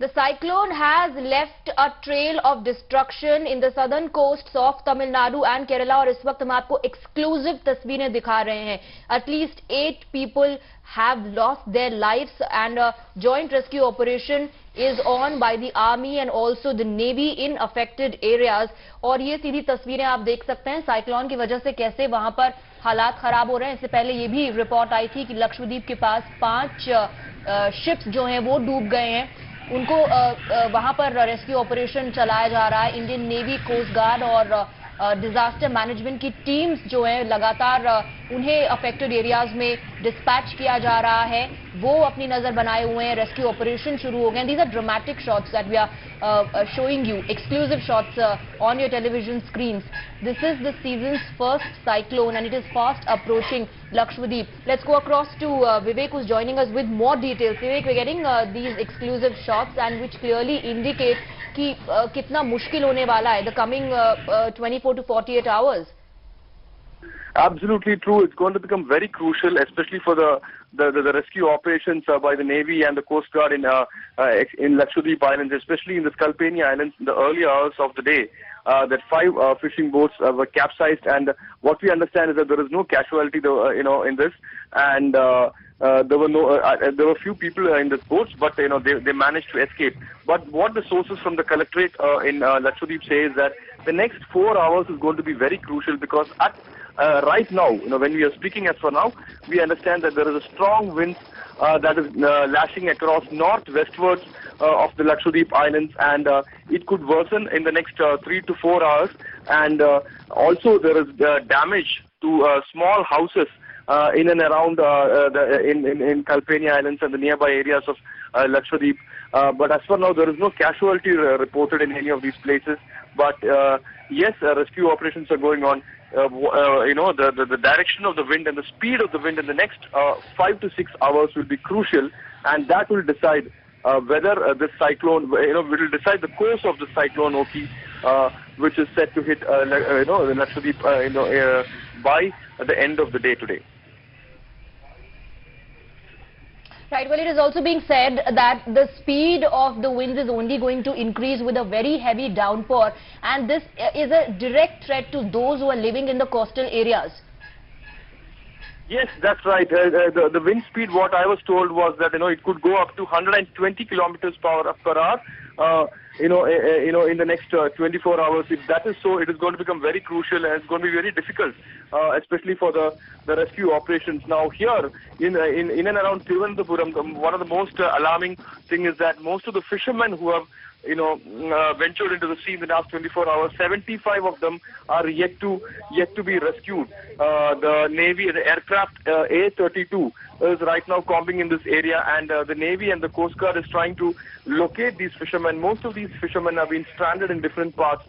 The cyclone has left a trail of destruction in the southern coasts of Tamil Nadu and Kerala और इस वक्त हम आपको exclusive तस्वीरें दिखा रहे हैं. At least 8 people have lost their lives and a joint rescue operation is on by the army and also the navy in affected areas. और ये सीधी तस्वीरें आप देख सकते हैं साइक्लोन की वजह से कैसे वहां पर हालात खराब हो रहे हैं. इससे पहले ये भी रिपोर्ट आई थी कि लक्षद्वीप के पास 5 शिप्स जो हैं वो डूब गए हैं. उनको वहां पर रेस्क्यू ऑपरेशन चलाया जा रहा है. इंडियन नेवी, कोस्ट गार्ड और डिजास्टर मैनेजमेंट की टीम्स जो है लगातार उन्हें अफेक्टेड एरियाज में डिस्पैच किया जा रहा है. वो अपनी नजर बनाए हुए हैं. रेस्क्यू ऑपरेशन शुरू हो गए. These are dramatic shots that we are showing you, exclusive shots on your television screens. This is the season's first cyclone and it is fast approaching Lakshadweep. Let's go across to Vivek, who's joining us with more details. Vivek, we're getting these exclusive shots and which clearly indicate कि कितना मुश्किल होने वाला है the coming 24 to 48 hours. Absolutely true. It's going to become very crucial, especially for the rescue operations by the Navy and the Coast Guard in Lakshadweep Islands, especially in the Cyclone Islands in the early hours of the day. That 5 fishing boats were capsized, and what we understand is that there is no casualty, in this, and there were few people in the boats, but they managed to escape. But what the sources from the collectorate in Lakshadweep say is that the next 4 hours is going to be very crucial because right now, when we are speaking as for now, we understand that there is a strong wind that is lashing across northwestwards of the Lakshadweep Islands, and it could worsen in the next 3 to 4 hours. And also there is damage to small houses in and around in Cyclone Islands and the nearby areas of Lakshadweep. But as for now, there is no casualty reported in any of these places. But yes, rescue operations are going on. The direction of the wind and the speed of the wind in the next 5 to 6 hours will be crucial, and that will decide whether this cyclone, will decide the course of the Cyclone Ockhi, which is set to hit the Lakshadweep, by the end of the day today. Right. Well, it is also being said that the speed of the winds is only going to increase with a very heavy downpour, and this is a direct threat to those who are living in the coastal areas. Yes, that's right. The wind speed, what I was told was that it could go up to 120 kilometers per hour. In the next 24 hours. If that is so, it is going to become very crucial and it's going to be very difficult, especially for the rescue operations. Now here in and around Thiruvananthapuram, one of the most alarming thing is that most of the fishermen who have ventured into the sea in the last 24 hours, 75 of them are yet to be rescued. The Navy, the aircraft A-32 is right now combing in this area, and the Navy and the Coast Guard is trying to locate these fishermen. Most of these fishermen have been stranded in different parts,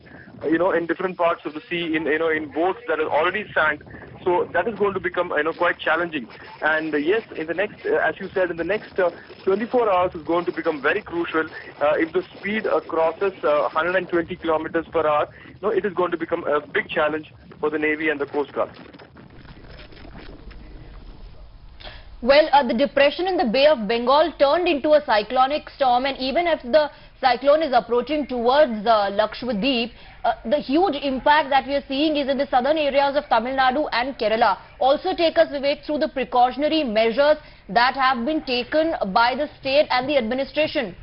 in different parts of the sea, in boats that are already sank. So that is going to become quite challenging. And yes, in the next, as you said, in the next 24 hours is going to become very crucial. If the speed crosses 120 kilometers per hour, it is going to become a big challenge for the Navy and the Coast Guard. Well, the depression in the Bay of Bengal turned into a cyclonic storm, and even if the cyclone is approaching towards Lakshadweep, the huge impact that we are seeing is in the southern areas of Tamil Nadu and Kerala. Also take us, Vivek, through the precautionary measures that have been taken by the state and the administration.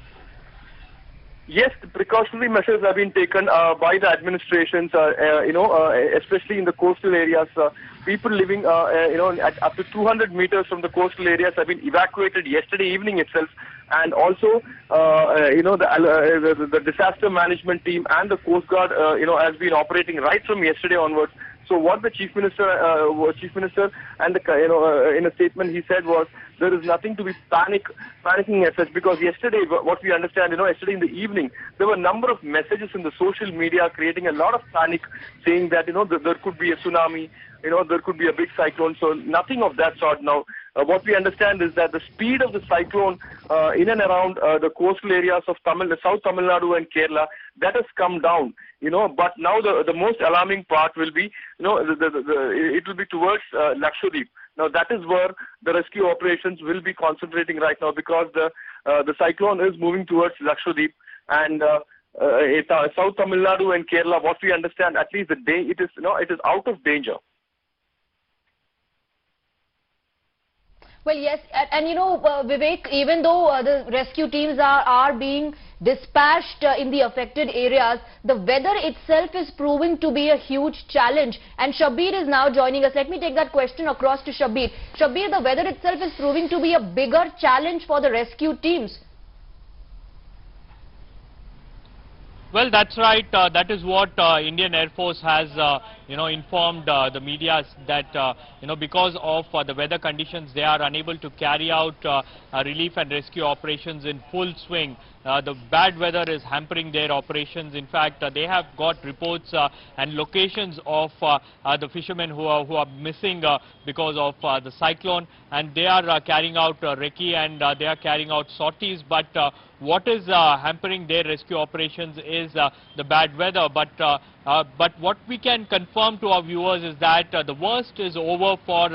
Yes, the precautionary measures have been taken by the administrations, especially in the coastal areas. People living, at up to 200 meters from the coastal areas have been evacuated yesterday evening itself. And also, the disaster management team and the Coast Guard, has been operating right from yesterday onwards. So what the Chief Minister and in a statement he said was, there is nothing to be panicking as such, because yesterday, what we understand, yesterday in the evening, there were a number of messages in the social media creating a lot of panic, saying that, there could be a tsunami, there could be a big cyclone. So nothing of that sort now. What we understand is that the speed of the cyclone in and around the coastal areas of South Tamil Nadu and Kerala, that has come down. But now the most alarming part will be, it will be towards Lakshadweep. Now that is where the rescue operations will be concentrating right now, because the cyclone is moving towards Lakshadweep and South Tamil Nadu and Kerala. What we understand, at least it is out of danger. Well, yes, and Vivek, even though the rescue teams are being dispatched in the affected areas, the weather itself is proving to be a huge challenge. And Shabbir is now joining us. Let me take that question across to Shabbir. Shabbir, the weather itself is proving to be a bigger challenge for the rescue teams. Well, that's right. That is what Indian Air Force has, informed the media, that, because of the weather conditions, they are unable to carry out relief and rescue operations in full swing. The bad weather is hampering their operations. In fact, they have got reports and locations of the fishermen who are missing because of the cyclone, and they are carrying out recce and they are carrying out sorties. But what is hampering their rescue operations is the bad weather. But what we can confirm to our viewers is that the worst is over for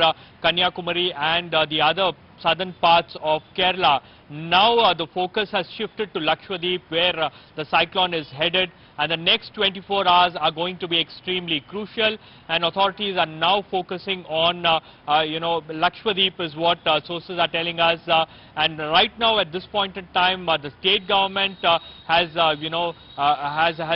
Kanyakumari and the other southern parts of Kerala. Now the focus has shifted to Lakshadweep, where the cyclone is headed, and the next 24 hours are going to be extremely crucial, and authorities are now focusing on Lakshadweep is what sources are telling us, and right now at this point in time the state government has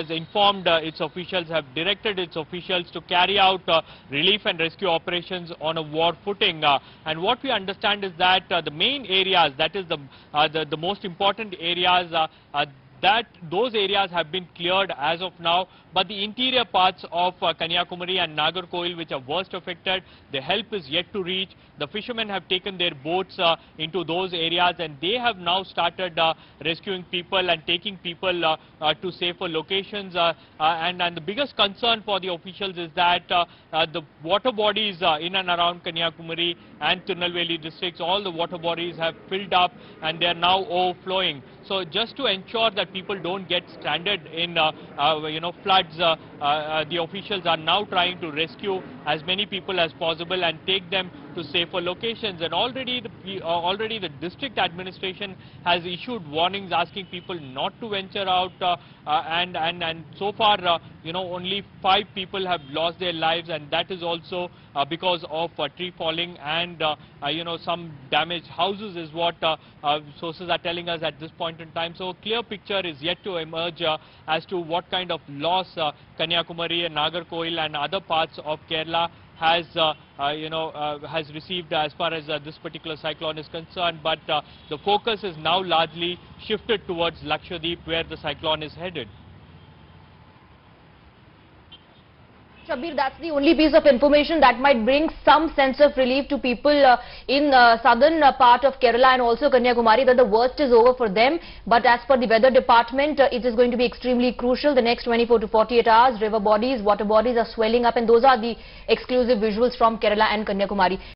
informed its officials, have directed its officials to carry out relief and rescue operations on a war footing, and what we understand is that the main areas, that is the most important areas, those areas have been cleared as of now, but the interior parts of Kanyakumari and Nagarkoil, which are worst affected, the help is yet to reach. The fishermen have taken their boats into those areas, and they have now started rescuing people and taking people to safer locations. And the biggest concern for the officials is that the water bodies in and around Kanyakumari and Tirunelveli districts, all the water bodies have filled up and they are now overflowing. So just to ensure that people don't get stranded in floods, the officials are now trying to rescue as many people as possible and take them to safer locations. And already the district administration has issued warnings asking people not to venture out, and so far only 5 people have lost their lives, and that is also because of tree falling and some damaged houses is what sources are telling us at this point in time. So a clear picture is yet to emerge as to what kind of loss Kanyakumari and Nagarkoil and other parts of Kerala has received as far as this particular cyclone is concerned. But the focus is now largely shifted towards Lakshadweep, where the cyclone is headed. Shabbir, that's the only piece of information that might bring some sense of relief to people in southern part of Kerala and also Kanyakumari, that the worst is over for them. But as per the weather department, it is going to be extremely crucial. The next 24 to 48 hours, river bodies, water bodies are swelling up, and those are the exclusive visuals from Kerala and Kanyakumari.